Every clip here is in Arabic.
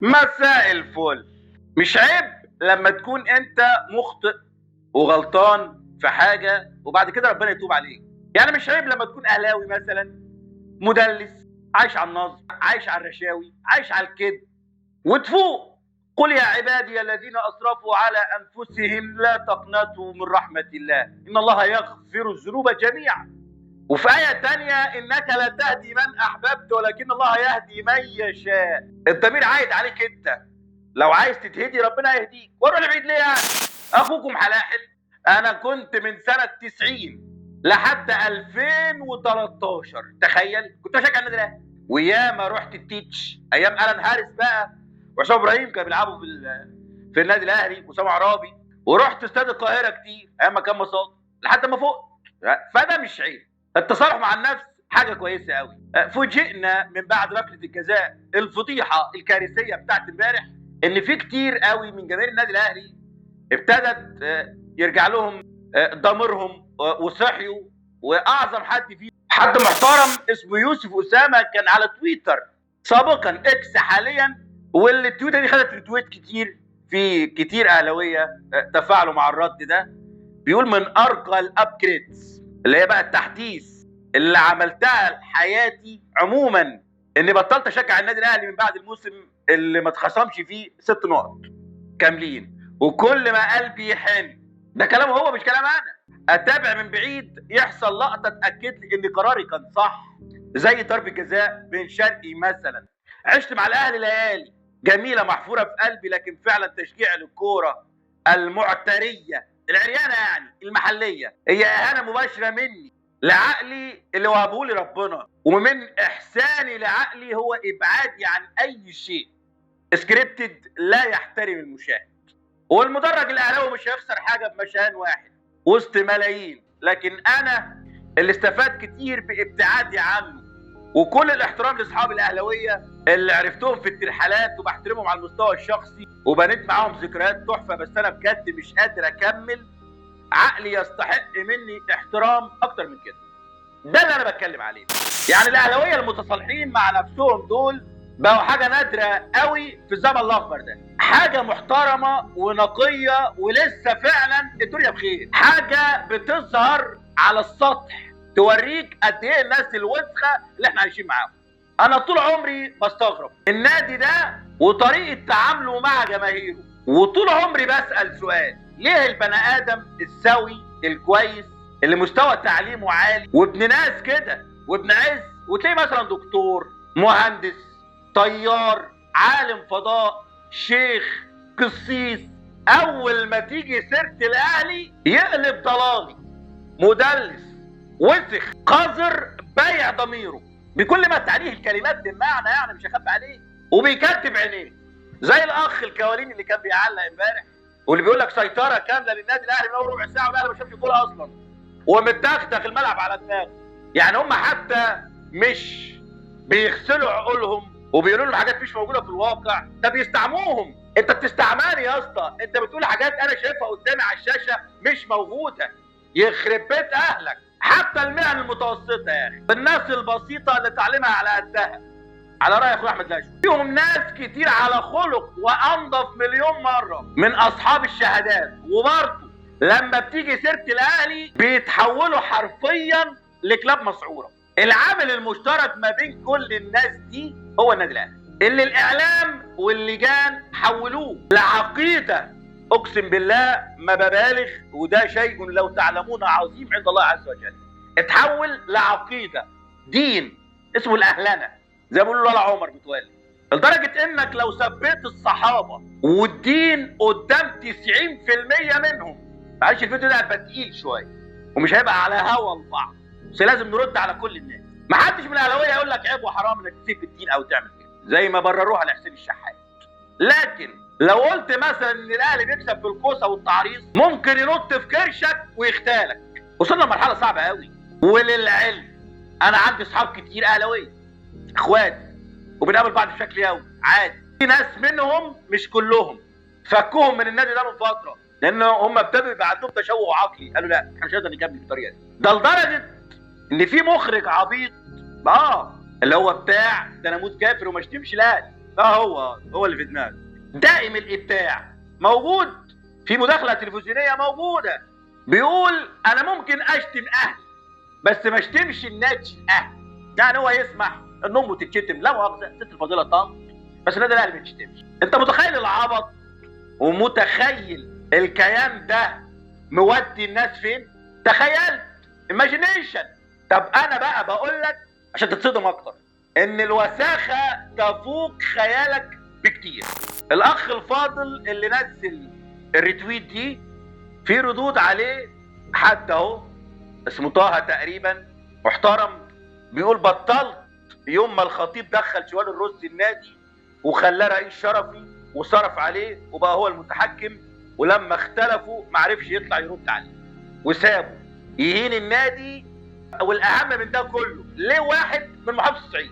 مساء الفل. مش عيب لما تكون انت مخطئ وغلطان في حاجة وبعد كده ربنا يتوب عليك؟ يعني مش عيب لما تكون اهلاوي مثلا مدلس عايش على النصب، عايش على الرشاوي، عايش على الكذب، وتفوق قل يا عبادي الذين اسرفوا على انفسهم لا تقنطوا من رحمة الله ان الله يغفر الذنوب جميعا. وفي آية تانية إنك لا تهدي من أحببت ولكن الله يهدي من يشاء. الضمير عايد عليك أنت، لو عايز تتهدي ربنا يهديك. وأروح لبعيد ليه يعني؟ أخوكم حلاحل أنا كنت من سنة 90 لحد 2013 تخيل كنت بشجع النادي الأهلي، وياما رحت التيتش أيام ألان هاريس بقى وحسام إبراهيم كانوا بيلعبوا في النادي الأهلي وسام عرابي، ورحت استاد القاهرة كتير أيام ما كان مصاد لحد ما فوق. فده مش عيب. التصالح مع النفس حاجه كويسه قوي. فوجئنا من بعد ركله الجزاء الفضيحه الكارثيه بتاعت امبارح ان في كتير قوي من جماهير النادي الاهلي ابتدت يرجع لهم ضميرهم وصحيوا. واعظم حد فيه حد محترم اسمه يوسف اسامه كان على تويتر سابقا اكس حاليا، والتويتر دي خدت ريتويت كتير، في كتير اهلاويه تفاعلوا مع الرد ده. بيقول من ارقى الابجريدز اللي هي بقى التحديث اللي عملتها لحياتي عموما اني بطلت اشجع النادي الاهلي من بعد الموسم اللي ما اتخصمش فيه 6 نقط كاملين، وكل ما قلبي يحن. ده كلامه هو مش كلام انا. اتابع من بعيد يحصل لقطه تاكد لي ان قراري كان صح، زي ضرب الجزاء بين شرقي مثلا. عشت مع الاهلي ليالي جميله محفوره في قلبي، لكن فعلا تشجيع للكوره المعتريه العريانه يعني المحليه هي اهانه مباشره مني لعقلي اللي وهبه لي ربنا، ومن احساني لعقلي هو ابعادي عن اي شيء سكريبتد لا يحترم المشاهد. والمدرج الاهلاوي مش هيخسر حاجه بمشان واحد وسط ملايين، لكن انا اللي استفاد كتير بابتعادي عنه. وكل الاحترام لاصحابي الاهلاويه اللي عرفتهم في الترحالات وبحترمهم على المستوى الشخصي وبنيت معاهم ذكريات تحفه، بس انا بجد مش قادر اكمل. عقلي يستحق مني احترام اكتر من كده. ده اللي انا بتكلم عليه. يعني الاهلاويه المتصالحين مع نفسهم دول بقوا حاجه نادره قوي في الزمن الاخضر ده، حاجه محترمه ونقيه ولسه فعلا الدنيا بخير، حاجه بتظهر على السطح توريك قد ايه الناس الوسخه اللي احنا عايشين معاهم. انا طول عمري بستغرب النادي ده وطريقه تعامله مع جماهيره، وطول عمري بسال سؤال: ليه البني ادم السوي الكويس اللي مستوى تعليمه عالي وابن ناس كده وابن عز، وتلاقي مثلا دكتور، مهندس، طيار، عالم فضاء، شيخ، قسيس، اول ما تيجي سيره الاهلي يقلب ضلالي، مدلس، وسخ، قذر، بايع ضميره بكل ما تعنيه الكلمات بالمعنى، يعني مش هخبي عليه، وبيكتب عينيه زي الاخ الكواليني اللي كان بيعلق امبارح واللي بيقول لك سيطره كامله للنادي الاهلي من اول ربع ساعه والاهلي ما شافش كوره اصلا ومتدغدغ الملعب على دماغه. يعني هم حتى مش بيغسلوا عقولهم وبيقولوا لهم حاجات مش موجوده في الواقع، ده بيستعموهم. انت بتستعماني يا اسطى، انت بتقول حاجات انا شايفها قدامي على الشاشه مش موجوده. يخرب بيت اهلك. حتى المهن المتوسطه يا اخي، الناس البسيطه اللي تعليمها على قدها، على راي اخويا احمد لاشو، فيهم ناس كتير على خلق وانضف مليون مره من اصحاب الشهادات، وبرضه لما بتيجي سيره الاهلي بيتحولوا حرفيا لكلاب مسعوره. العامل المشترك ما بين كل الناس دي هو النادي الاهلي، اللي الاعلام واللجان حولوه لعقيده. اقسم بالله ما ببالغ، وده شيء لو تعلمون عظيم عند الله عز وجل. اتحول لعقيده، دين اسمه الاهلنه زي ما بيقولوا لالا عمر متولي، لدرجه انك لو ثبت الصحابه والدين قدام 90% منهم، معلش الفيديو ده هيبقى تقيل شويه ومش هيبقى على هوا البعض، بس لازم نرد على كل الناس. ما حدش من الاهلاويه يقول لك عيب وحرام انك تسيب الدين او تعمل كده زي ما برروها لحسين الشحات. لكن لو قلت مثلا ان الاهلي بيكسب في الكوسه والتعريض ممكن ينط في كرشك ويختالك. وصلنا لمرحله صعبه قوي. وللعلم انا عندي اصحاب كتير اهلاويه اخواتي وبنقابل بعض بشكل يومي عادي. في ناس منهم مش كلهم فكوهم من النادي ده من فتره، لان هم ابتدوا يبقى عندهم تشوه عقلي، قالوا لا احنا مش هنقدر نكمل بالطريقه دي. ده لدرجه ان في مخرج عبيط اللي هو بتاع ده انا اموت كافر وما اشتمش الاهلي، هو اللي في دماغك. دائم الابداع موجود في مداخله تلفزيونيه موجوده، بيقول انا ممكن اشتم اهلي بس ما اشتمش النادي الاهلي. يعني هو يسمح ان امه تتشتم، لا مؤاخذه ست الفضيله طنط، بس النادي الاهلي ما يتشتمش. انت متخيل العبط ومتخيل الكيان ده مودي الناس فين؟ تخيلت ايماجينيشن. طب انا بقى بقول لك عشان تتصدم اكتر ان الوساخه تفوق خيالك بكتير. الاخ الفاضل اللي نزل الريتويت دي في ردود عليه، حد اهو اسمه طه تقريبا محترم بيقول بطلت يوم ما الخطيب دخل شوال الرز النادي وخلاه رئيس شرفي وصرف عليه وبقى هو المتحكم، ولما اختلفوا معرفش يطلع يرد عليه وسابه يهين النادي. والاهم من ده كله، ليه واحد من محافظه الصعيد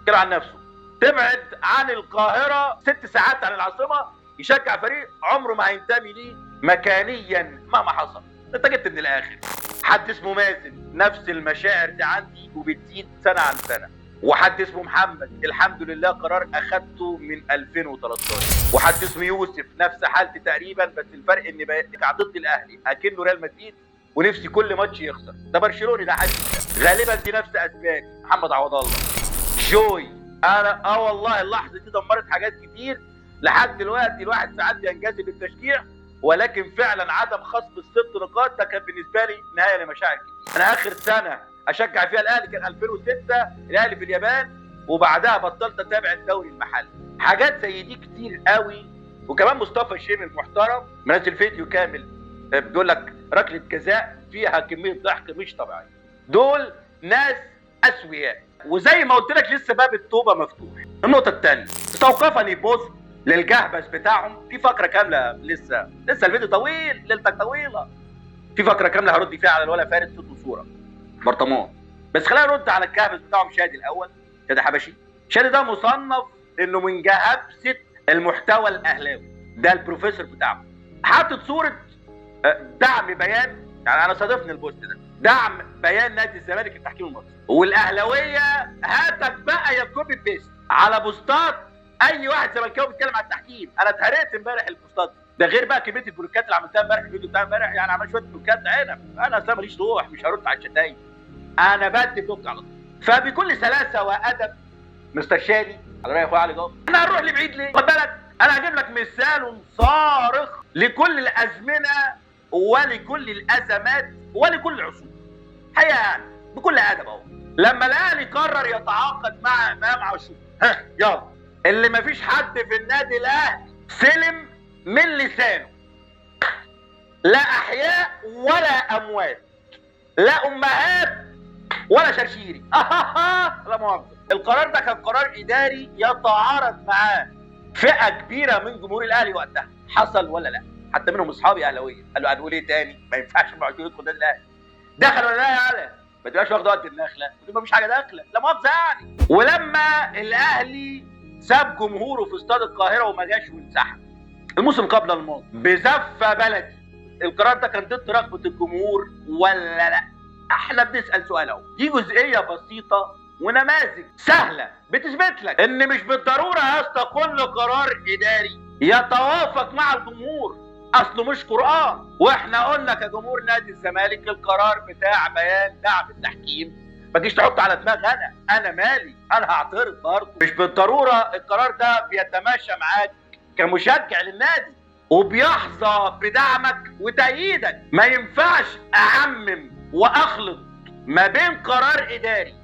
كده عن نفسه تبعد عن القاهره 6 ساعات عن العاصمه يشجع فريق عمره ما هينتمي ليه مكانيا مهما حصل؟ انت جبت من الاخر. حد اسمه مازن نفس المشاعر دي عندي وبتزيد سنه عن سنه. وحد اسمه محمد الحمد لله قرار اخدته من 2013. وحد اسمه يوسف نفس حالتي تقريبا، بس الفرق ان بقى ضد الاهلي اكنه ريال مدريد ونفسي كل ماتش يخسر. ده برشلوني ده حد غالبا دي نفس اسباني. محمد عوض الله جوي انا والله اللحظه دي دمرت حاجات كتير. لحد دلوقتي الواحد ساعات بينجذب للتشجيع، ولكن فعلا عدم خصم ال6 نقاط ده كان بالنسبه لي نهايه لمشاعر كتير. انا اخر سنه اشجع فيها الاهلي كان 2006 الاهلي في اليابان، وبعدها بطلت اتابع الدوري المحلي. حاجات زي دي كتير قوي. وكمان مصطفى شيم المحترم منزل فيديو كامل بيقول لك ركله جزاء فيها كميه ضحك مش طبيعيه. دول ناس اسوياء، وزي ما قلت لك لسه باب التوبه مفتوح. النقطه الثانيه استوقفني بوست للجهبذ بتاعهم في فقره كامله، لسه الفيديو طويل، ليلتك طويله، في فقره كامله هرد فيها على الولا فارس صوت وصوره برطمان. بس خلينا نرد على الجهبذ بتاعهم. شادي الاول، شادي حبشي. شادي ده مصنف انه من جهبذة المحتوى الاهلاوي، ده البروفيسور بتاعه. حاطط صوره دعم بيان، يعني انا صادفني البوست ده، دعم بيان نادي الزمالك للتحكيم المصري. والاهلاويه هاتك بقى يا كوبي بيست على بوستات اي واحد زملكاوي بيتكلم عن التحكيم. انا اتهريت امبارح البوستات ده، غير بقى كميه البلوكات اللي عملتها امبارح. الفيديو بتاع امبارح يعني عمل شويه بلوكات عنب. انا اصلا ماليش روح، مش هرد على الشتايم، انا بدي بلوك على طول. فبكل سلاسه وادب مستر شادي على راي اخويا علي جابر، انا هنروح لبعيد ليه؟ خد بالك انا هجيب لك مثال صارخ لكل الازمنه ولكل الازمات ولكل العصور. حقيقه يعني بكل ادب اهو. لما الاهلي قرر يتعاقد مع امام عاشور، يلا اللي مفيش حد في النادي الاهلي سلم من لسانه، لا احياء ولا اموات، لا امهات ولا شرشيري. لا مؤاخذه. القرار ده كان قرار اداري يتعارض معاه فئه كبيره من جمهور الاهلي وقتها. حصل ولا لا؟ حتى منهم اصحابي اهلاويه قالوا هنقول ايه تاني؟ ما ينفعش عاشور يدخل النادي الاهلي. دخل ولا لا يا علا؟ ما تبقاش واخد وقت النخله وتبقى مفيش حاجه داخله، لا مؤاخذه يعني. ولما الاهلي ساب جمهوره في استاد القاهره وما جاش وانسحب الموسم قبل الماضي بزفه بلدي، القرار ده كان ضد رغبه الجمهور ولا لا؟ احنا بنسال سؤال اهو. دي جزئيه بسيطه ونماذج سهله بتثبت لك ان مش بالضروره يا اسطى كل قرار اداري يتوافق مع الجمهور، اصله مش قران. واحنا قلنا كجمهور نادي الزمالك القرار بتاع بيان دعم التحكيم ما تجيش تحط على دماغ انا مالي، انا هعترض برضه. مش بالضروره القرار ده بيتماشى معاك كمشجع للنادي وبيحظى بدعمك وتأييدك. ما ينفعش اعمم واخلط ما بين قرار اداري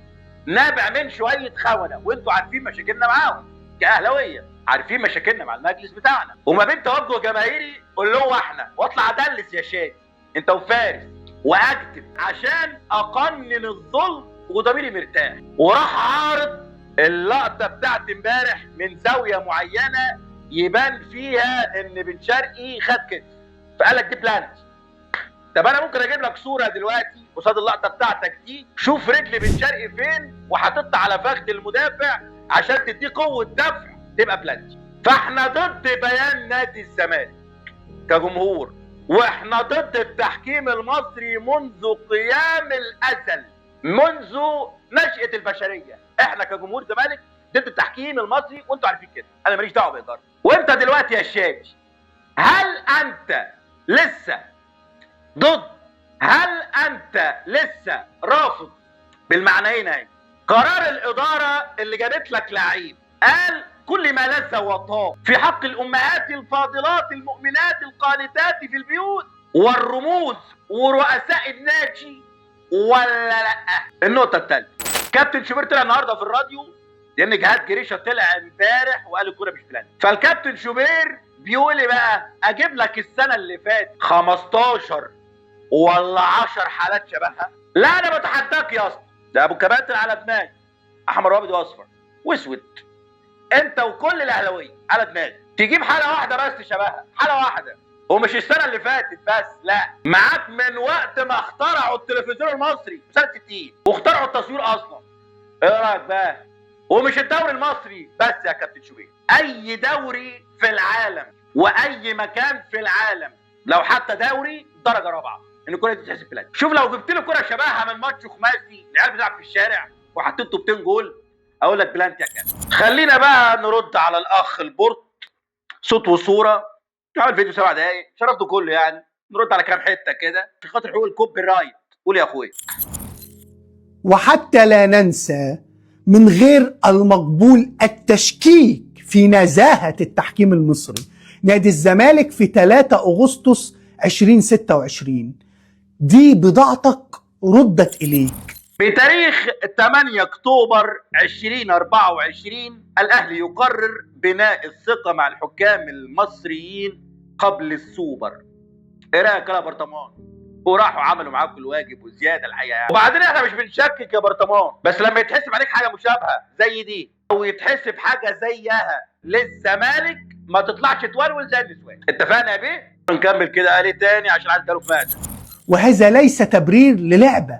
نابع من شويه خونه، وانتوا عارفين مشاكلنا معاهم كاهلاويه، عارفين مشاكلنا مع المجلس بتاعنا، وما بين توجه جماهيري قول له احنا واطلع ادلس يا شادي انت وفارس واكتب عشان اقنن الظلم وضميري مرتاح. وراح عارض اللقطه بتاعت امبارح من زاويه معينه يبان فيها ان بن شرقي خد كتف، فقال لك دي بلانتي. طب انا ممكن اجيب لك صوره دلوقتي قصاد اللقطه بتاعتك دي، شوف رجل بن شرقي فين وحاططها على فخذ المدافع عشان تديه قوه دفع تبقى بلانتي. فاحنا ضد بيان نادي الزمالك كجمهور، واحنا ضد التحكيم المصري منذ قيام الازل، منذ نشأة البشريه. احنا كجمهور زمالك ضد التحكيم المصري وانتوا عارفين كده، انا ماليش دعوه باداره. وانت دلوقتي يا شادي هل انت لسه ضد؟ هل انت لسه رافض بالمعنيين اهي قرار الاداره اللي جابت لك لعيب قال كل ما لذ وطاب في حق الامهات الفاضلات المؤمنات القانتات في البيوت والرموز ورؤساء النادي ولا لا؟ النقطه الثالثه، كابتن شوبير طلع النهارده في الراديو لان جهاد جريشه طلع امبارح وقال الكوره مش بلان، فالكابتن شوبير بيقول لي بقى اجيب لك السنه اللي فاتت 15 ولا 10 حالات شبهها. لا انا بتحداك يا اسطى، ده ابو كباتن على دماغي، احمر وابيض واصفر واسود، انت وكل الاهلاويه على دماغي، تجيب حاله واحده بس شبهها، حاله واحده، ومش السنه اللي فاتت بس، لا معاك من وقت ما اخترعوا التلفزيون المصري سنه 60 واخترعوا التصوير اصلا. ايه رايك بقى؟ ومش الدوري المصري بس يا كابتن شوبير، اي دوري في العالم واي مكان في العالم، لو حتى دوري درجه رابعه ان الكوره دي تتحسب بلاد. شوف لو جبت له كوره شبهها من ماتش خماسي العيال بتلعب في الشارع وحطيت طوبتين جول اقول لك بلانتي يا كابتن. خلينا بقى نرد على الاخ البورت صوت وصوره، عمل فيديو 7 دقايق شرفته كله يعني، نرد على كام حته كده في خاطر حقوق الكوبي رايت. قول يا اخويا. وحتى لا ننسى من غير المقبول التشكيك في نزاهة التحكيم المصري. نادي الزمالك في 3 أغسطس 2026 دي بضاعتك ردت إليك. بتاريخ 8 أكتوبر 2024 الأهلي يقرر بناء الثقة مع الحكام المصريين قبل السوبر. ايه رايك يا برطمان؟ وراحوا عملوا معاكم الواجب وزياده الحقيقه يعني. وبعدين احنا مش بنشكك يا برطمان، بس لما يتحسب عليك حاجه مشابهه زي دي او يتحسب حاجه زيها للزمالك ما تطلعش تولول زي النسوان. اتفقنا يا بيه؟ نكمل كده قال تاني عشان عايز اداله مات. وهذا ليس تبرير للعبة،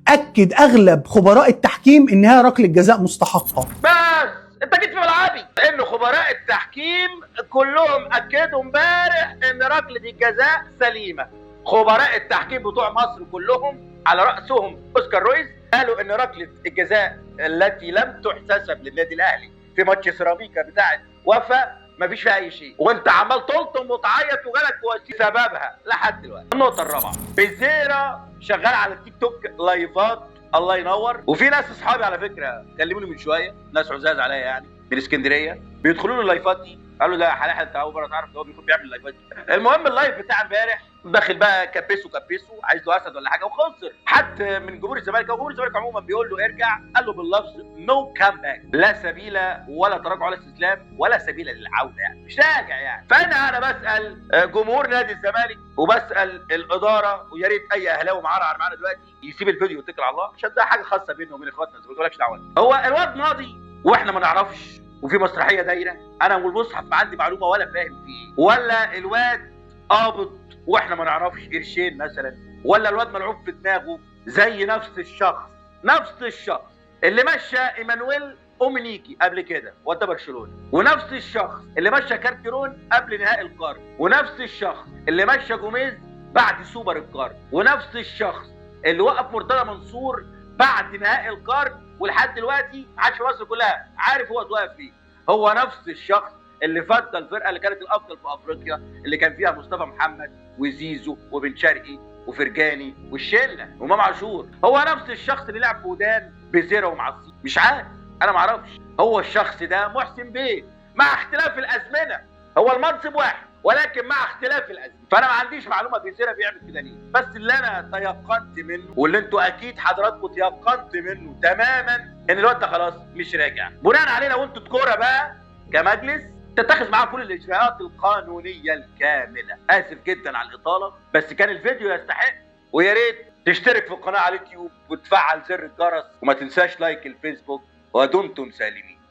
أكد أغلب خبراء التحكيم إنها ركلة جزاء مستحقة. بس انت جيت في ملعبي، ان خبراء التحكيم كلهم اكدوا امبارح ان ركله الجزاء سليمه. خبراء التحكيم بتوع مصر كلهم على راسهم اوسكار رويز قالوا ان ركله الجزاء التي لم تحتسب للنادي الاهلي في ماتش سيراميكا بتاعت وفا مفيش فيها اي شيء، وانت عمال تلطم وتعيط وجالك وسيله سببها لحد دلوقتي. النقطه الرابعه، بزيرة شغال على التيك توك لايفات الله ينور، وفي ناس اصحابي على فكره كلموني من شويه، ناس عزاز عليا يعني من اسكندريه بيدخلوا له اللايفات دي، قالوا لا حلال انت اول مره تعرف هو بيكون بيعمل اللايفات دي. المهم اللايف بتاع امبارح داخل بقى كبسه عايز له اسد ولا حاجه وخسر، حتى من جمهور الزمالك او جمهور الزمالك عموما بيقول له ارجع، قال له باللفظ نو كام باك، لا سبيل ولا تراجع ولا استسلام ولا سبيل للعوده يعني، مش راجع يعني. فانا بسال جمهور نادي الزمالك وبسال الاداره، ويا ريت اي اهلاوي معانا دلوقتي يسيب الفيديو ويتكل على الله عشان ده حاجه خاصه بينه وبين اخواتنا الزمالك مالكش دعوه. هو الواد ماضي واحنا ما نعرفش وفي مسرحيه دايره، انا والمصحف ما عندي معلومه ولا فاهم فيه، ولا الواد قابض واحنا ما نعرفش قرشين مثلا، ولا الواد ملعوب في دماغه زي نفس الشخص اللي مشى ايمانويل اومينيكي قبل كده وده برشلونه، ونفس الشخص اللي مشى كارتيرون قبل نهائي القرن، ونفس الشخص اللي مشى جوميز بعد سوبر القرن، ونفس الشخص اللي وقف مرتضى منصور بعد نهائي القرن، ولحد دلوقتي عاش مصر كلها عارف هو واقف فيه. هو نفس الشخص اللي فضل الفرقه اللي كانت الافضل في افريقيا اللي كان فيها مصطفى محمد وزيزو وبن شرقي وفرجاني والشله وامام عاشور. هو نفس الشخص اللي لعب في ودان بزيرة ومعصي، مش عارف انا ما اعرفش. هو الشخص ده محسن بيه مع اختلاف الازمنه، هو المنصب واحد ولكن مع اختلاف الازمنه، فانا ما عنديش معلومه بزيرة بيعمل كده ليه، بس اللي انا تيقنت منه واللي انتوا اكيد حضراتكم تيقنت منه تماما ان الوقت خلاص مش راجع. بناء عليه لو انتوا كوره بقى كمجلس تتخذ معاه كل الاجراءات القانونيه الكامله. اسف جدا على الاطاله بس كان الفيديو يستحق، ويا ريت تشترك في القناه على اليوتيوب وتفعل زر الجرس وما تنساش لايك الفيسبوك، ودمتم سالمين.